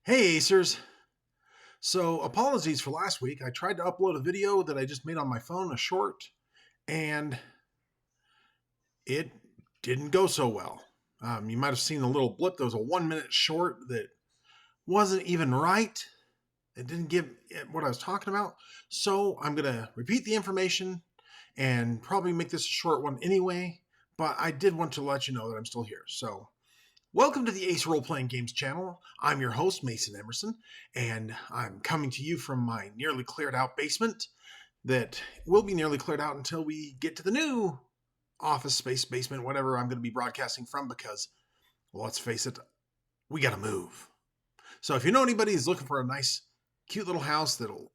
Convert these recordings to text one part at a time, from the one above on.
Hey Acers! So apologies for last week. I tried to upload a video that I just made on my phone, a short, and it didn't go so well. You might have seen a little blip. There was a 1 minute short that wasn't even right. It didn't give it what I was talking about. So I'm going to repeat the information and probably make this a short one anyway. But I did want to let you know that I'm still here. So welcome to the Ace Role Playing Games channel. I'm your host, Mason Emerson, and I'm coming to you from my nearly cleared out basement that will be nearly cleared out until we get to the new office space basement, whatever I'm going to be broadcasting from, because, well, let's face it, we got to move. So if you know anybody who's looking for a nice, cute little house that'll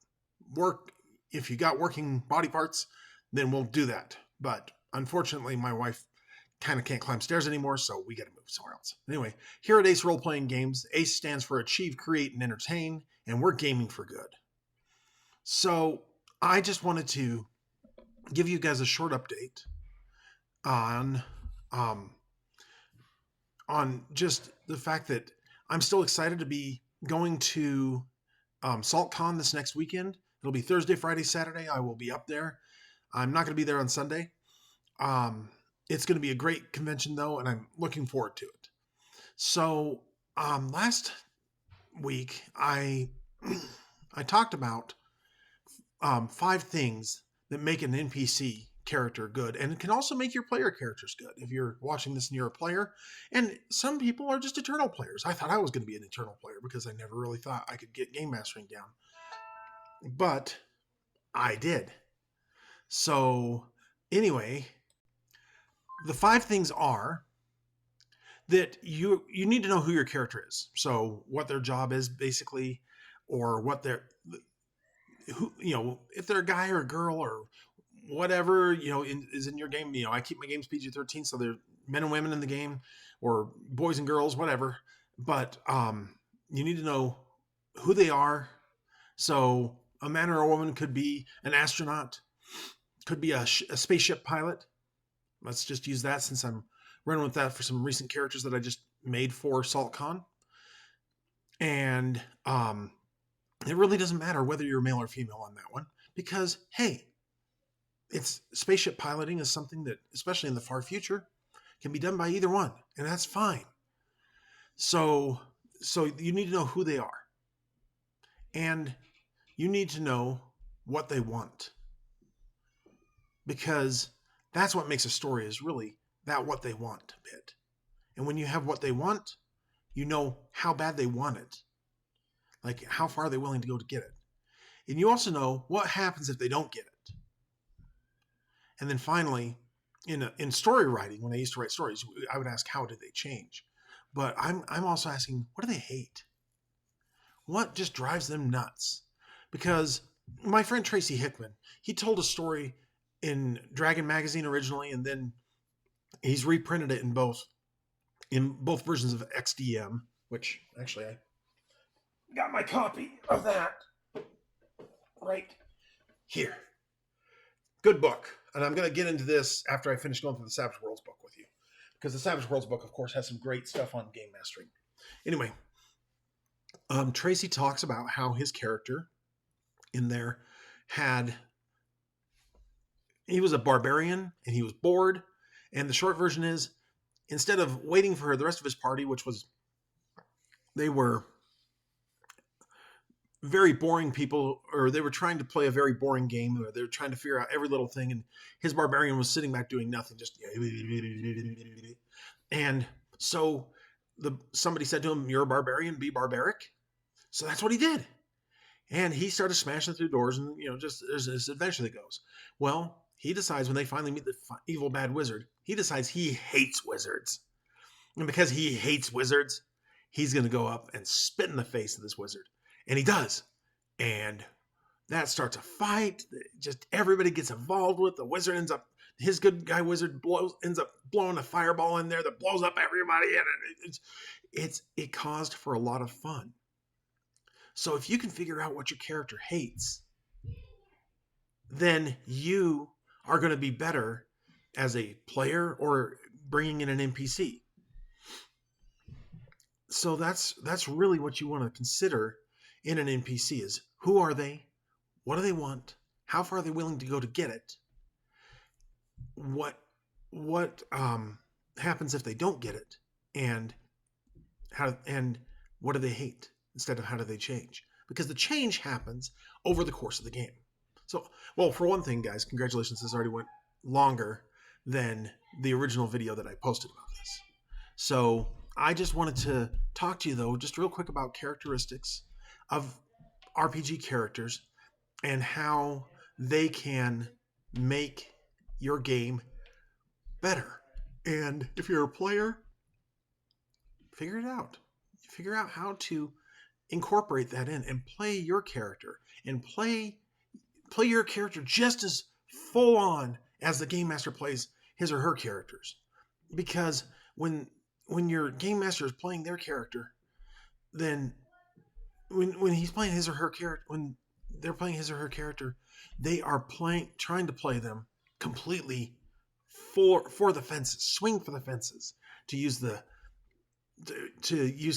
work, if you got working body parts, then we'll do that. But unfortunately, my wife kind of can't climb stairs anymore, so we got to move somewhere else. Anyway, here at Ace Role Playing Games, ACE stands for Achieve, Create, and Entertain, and we're gaming for good. So I just wanted to give you guys a short update on um, on just the fact that I'm still excited to be going to SaltCon this next weekend. It'll be Thursday, Friday, Saturday. I will be up there. I'm not going to be there on Sunday. It's going to be a great convention, though, and I'm looking forward to it. So last week, I I talked about 5 things that make an NPC character good, and it can also make your player characters good if you're watching this and you're a player. And some people are just eternal players. I thought I was going to be an eternal player because I never really thought I could get game mastering down, but I did. So anyway, the 5 things are that you need to know who your character is. So what their job is basically, or what their who if they're a guy or a girl or whatever is in your game. I keep my games PG-13, so they're men and women in the game, or boys and girls, whatever. But you need to know who they are. So a man or a woman could be an astronaut, could be a spaceship pilot. Let's just use that since I'm running with that for some recent characters that I just made for SaltCon. And it really doesn't matter whether you're male or female on that one, because hey, it's spaceship piloting is something that, especially in the far future, can be done by either one, and that's fine. So you need to know who they are, and you need to know what they want, because that's what makes a story, is really that what they want bit. And when you have what they want, you know how bad they want it, like how far they're willing to go to get it. And you also know what happens if they don't get it. And then finally, in story writing, when I used to write stories, I would ask, how did they change? But I'm also asking, what do they hate? What just drives them nuts? Because my friend Tracy Hickman, he told a story in Dragon Magazine originally, and then he's reprinted it in both versions of XDM, which actually I got my copy of that right here. Good book. And I'm going to get into this after I finish going through the Savage Worlds book with you, because the Savage Worlds book, of course, has some great stuff on game mastering. Anyway, Tracy talks about how his character in there he was a barbarian and he was bored. And the short version is, instead of waiting for the rest of his party, they were very boring people, or they were trying to play a very boring game, or they were trying to figure out every little thing, and his barbarian was sitting back doing nothing, just and so somebody said to him, "You're a barbarian, be barbaric." So that's what he did, and he started smashing through doors, and just there's this adventure that goes. Well, he decides when they finally meet the evil bad wizard, he decides he hates wizards, and because he hates wizards, he's going to go up and spit in the face of this wizard. And he does. And that starts a fight. Just everybody gets involved with. The wizard his good guy wizard ends up blowing a fireball in there that blows up everybody. And it caused for a lot of fun. So if you can figure out what your character hates, then you are going to be better as a player or bringing in an NPC. So that's really what you want to consider in an NPC is who are they? What do they want? How far are they willing to go to get it? What happens if they don't get it? And and what do they hate instead of how do they change? Because the change happens over the course of the game. So, well, for one thing, guys, congratulations. This already went longer than the original video that I posted about this. So, I just wanted to talk to you, though, just real quick about characteristics of RPG characters and how they can make your game better. And if you're a player, figure it out. Figure out how to incorporate that in and play your character and play your character just as full on as the game master plays his or her characters. Because when your game master is playing their character, then when he's playing his or her character, when they're playing his or her character, they are trying to play them completely for the fences, swing for the fences, to use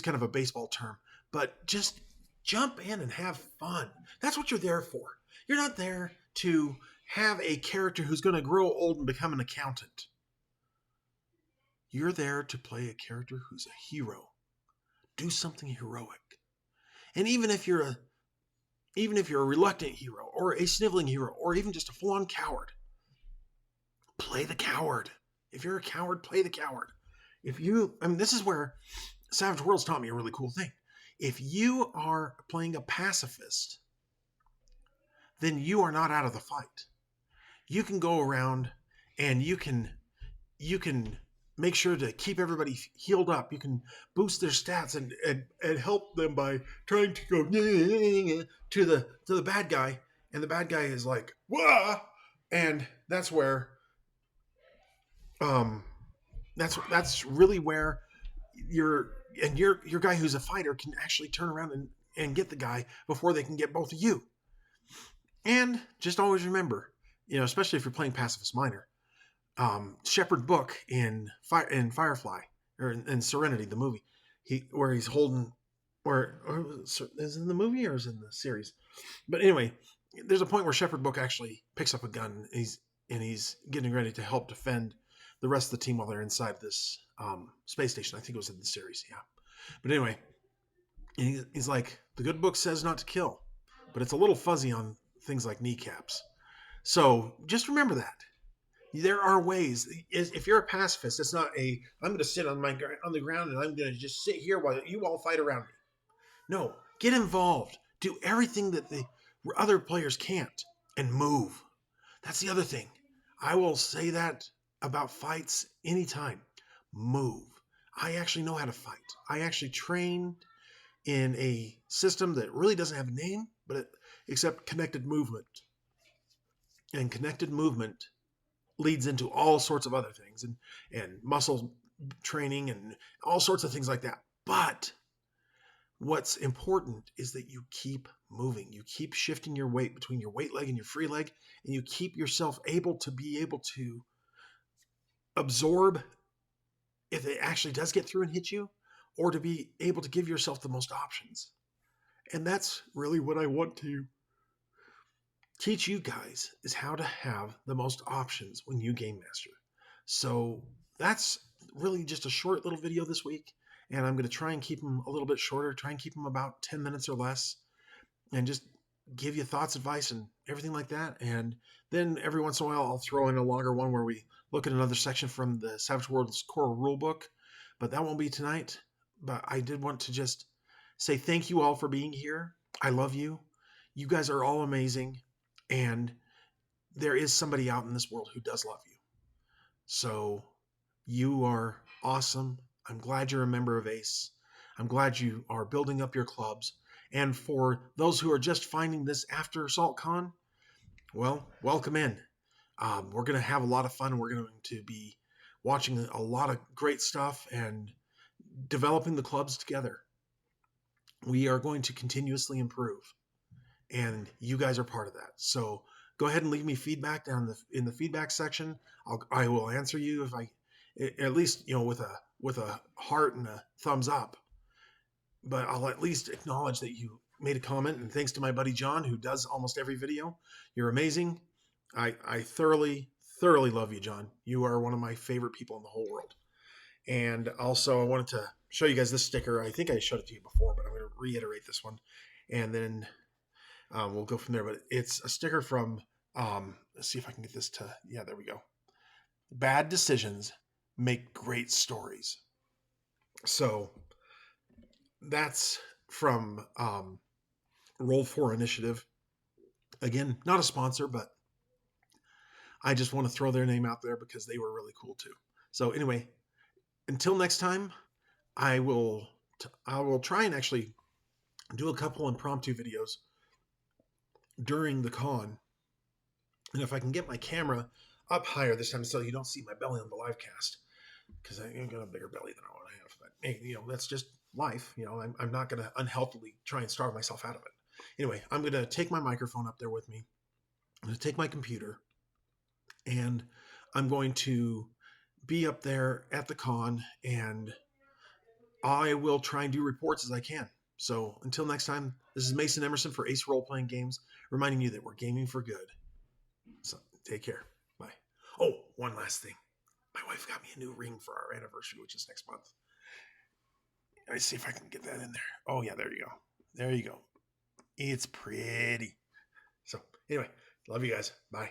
kind of a baseball term, but just jump in and have fun. That's what you're there for. You're not there to have a character who's going to grow old and become an accountant. You're there to play a character who's a hero. Do something heroic. And even if you're a reluctant hero or a sniveling hero or even just a full-on coward, play the coward. If you're a coward, play the coward. This is where Savage Worlds taught me a really cool thing. If you are playing a pacifist, then you are not out of the fight. You can go around and you can make sure to keep everybody healed up. You can boost their stats and help them by trying to go to the bad guy, and the bad guy is like, wah! And that's where that's really where your guy who's a fighter can actually turn around and get the guy before they can get both of you. And just always remember, especially if you're playing Pacifist Minor, Shepard Book in Firefly or in Serenity, the movie, where he's holding, or is it in the movie or is it in the series? But anyway, there's a point where Shepard Book actually picks up a gun and he's getting ready to help defend the rest of the team while they're inside this space station. I think it was in the series, yeah. But anyway, he's like, the good book says not to kill, but it's a little fuzzy on things like kneecaps. So just remember that. There are ways. If you're a pacifist, it's not I'm going to sit on the ground and I'm going to just sit here while you all fight around me. No, get involved. Do everything that the other players can't and move. That's the other thing. I will say that about fights anytime. Move. I actually know how to fight. I actually trained in a system that really doesn't have a name, except connected movement. And connected movement leads into all sorts of other things and muscle training and all sorts of things like that. But what's important is that you keep moving. You keep shifting your weight between your weight leg and your free leg, and you keep yourself able to absorb if it actually does get through and hit you, or to be able to give yourself the most options. And that's really what I want to teach you guys, is how to have the most options when you game master. So that's really just a short little video this week, and I'm going to try and keep them a little bit shorter, try and keep them about 10 minutes or less, and just give you thoughts, advice, and everything like that. And then every once in a while I'll throw in a longer one where we look at another section from the Savage Worlds core rulebook, but that won't be tonight. But I did want to just say thank you all for being here. I love you. You guys are all amazing. And there is somebody out in this world who does love you. So you are awesome. I'm glad you're a member of ACE. I'm glad you are building up your clubs. And for those who are just finding this after SaltCon, well, welcome in. We're going to have a lot of fun. We're going to be watching a lot of great stuff and developing the clubs together. We are going to continuously improve. And you guys are part of that. So go ahead and leave me feedback down in the feedback section. I will answer you if I, at least, with a heart and a thumbs up. but I'll at least acknowledge that you made a comment. And thanks to my buddy John, who does almost every video. You're amazing. I thoroughly love you, John. You are one of my favorite people in the whole world. And also, I wanted to show you guys this sticker. I think I showed it to you before, but I'm going to reiterate this one. And then we'll go from there. But it's a sticker from, let's see if I can get this to, yeah, there we go. Bad decisions make great stories. So that's from Roll For Initiative. Again, not a sponsor, but I just want to throw their name out there because they were really cool too. So anyway, until next time, I will try and actually do a couple impromptu videos during the con. And if I can get my camera up higher this time so you don't see my belly on the live cast, because I got a bigger belly than I want to have. But hey, that's just life. I'm not going to unhealthily try and starve myself out of it. Anyway, I'm going to take my microphone up there with me. I'm going to take my computer, and I'm going to be up there at the con, and I will try and do reports as I can. So until next time, this is Mason Emerson for Ace Role Playing Games, reminding you that we're gaming for good. So take care. Bye. Oh, one last thing. My wife got me a new ring for our anniversary, which is next month. Let's see if I can get that in there. Oh, yeah, there you go. There you go. It's pretty. So anyway, love you guys. Bye.